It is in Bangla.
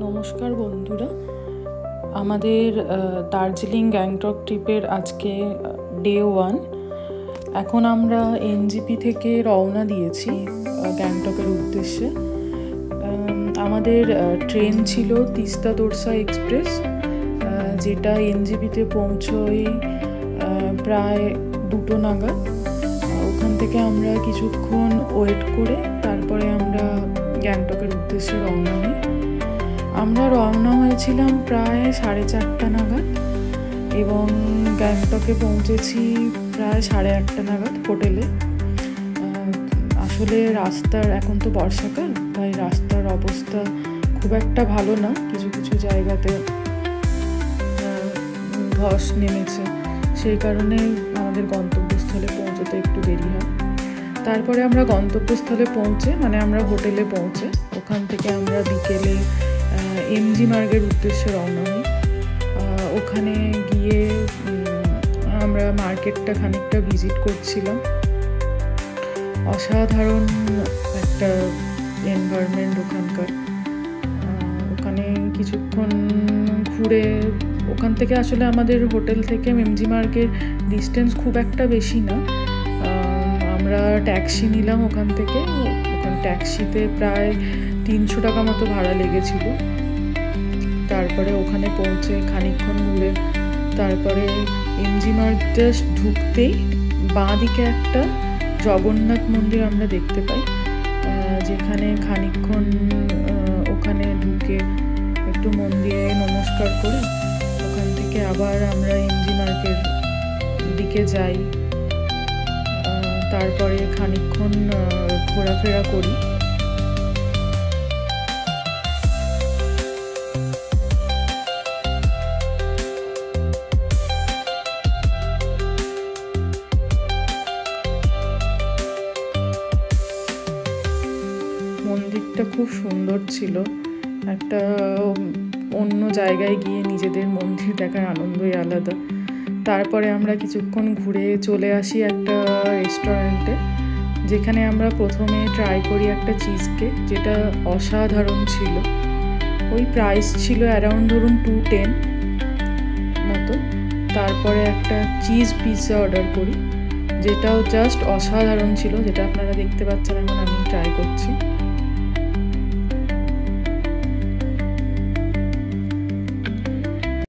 নমস্কার বন্ধুরা, আমাদের দার্জিলিং গ্যাংটক ট্রিপের আজকে ডে 1। এখন আমরা এনজিপি থেকে রওনা দিয়েছি গ্যাংটকের উদ্দেশ্যে। আমাদের ট্রেন ছিল তিস্তা তোরসা এক্সপ্রেস, যেটা এনজিপিতে পৌঁছয় প্রায় 2টো নাগাদ। ওখান থেকে আমরা কিছুক্ষণ ওয়েট করে তারপরে আমরা গ্যাংটকের উদ্দেশ্যে রওনা হই। আমরা রওনা হয়েছিলাম প্রায় 4:30 নাগাদ এবং গ্যাংটকে পৌঁছেছি প্রায় 1:30 নাগাদ হোটেলে। আসলে রাস্তার, এখন তো বর্ষাকাল, তাই রাস্তার অবস্থা খুব একটা ভালো না, কিছু কিছু জায়গাতে ধস নেমেছে, সেই কারণে আমাদের গন্তব্যস্থলে পৌঁছতে একটু দেরি হয়। তারপরে আমরা গন্তব্যস্থলে পৌঁছে, আমরা হোটেলে পৌঁছে ওখান থেকে আমরা বিকেলে এমজি মার্গের উদ্দেশ্যে রওনা হই। ওখানে গিয়ে আমরা মার্কেটটা খানিকটা ভিজিট করছিলাম। অসাধারণ একটা এনভায়রনমেন্ট ওখানকার। ওখানে কিছুক্ষণ ঘুরে, ওখান থেকে আসলে আমাদের হোটেল থেকে এমজি মার্গের ডিস্টেন্স খুব একটা বেশি না। আমরা ট্যাক্সি নিলাম ওখান থেকে। ট্যাক্সিতে প্রায় 300 টাকা মতো ভাড়া লেগেছিল। তারপরে ওখানে পৌঁছে খানিকক্ষণ ঘুরে তারপরে এমজি মার্গ জাস্ট ঢুকতেই বাঁ দিকে একটা জগন্নাথ মন্দির আমরা দেখতে পাই, যেখানে খানিকক্ষণ ওখানে ঢুকে একটু মন্দিরে নমস্কার করে ওখান থেকে আবার আমরা এমজি মার্গের দিকে যাই। তারপরে খানিকক্ষণ ঘোরাফেরা করি। মন্দিরটা খুব সুন্দর ছিল। একটা অন্য জায়গায় গিয়ে নিজেদের মন্দির দেখার আনন্দই আলাদা। তারপরে আমরা কিছুক্ষণ ঘুরে চলে আসি একটা রেস্টুরেন্টে, যেখানে আমরা প্রথমে ট্রাই করি একটা চিজ কেক, যেটা অসাধারণ ছিল। ওই প্রাইস ছিল অ্যারাউন্ড ধরুন 210 মতো। তারপরে একটা চিজ পিৎজা অর্ডার করি, যেটাও জাস্ট অসাধারণ ছিল, যেটা আপনারা দেখতে পাচ্ছেন, এখন আমি ট্রাই করছি।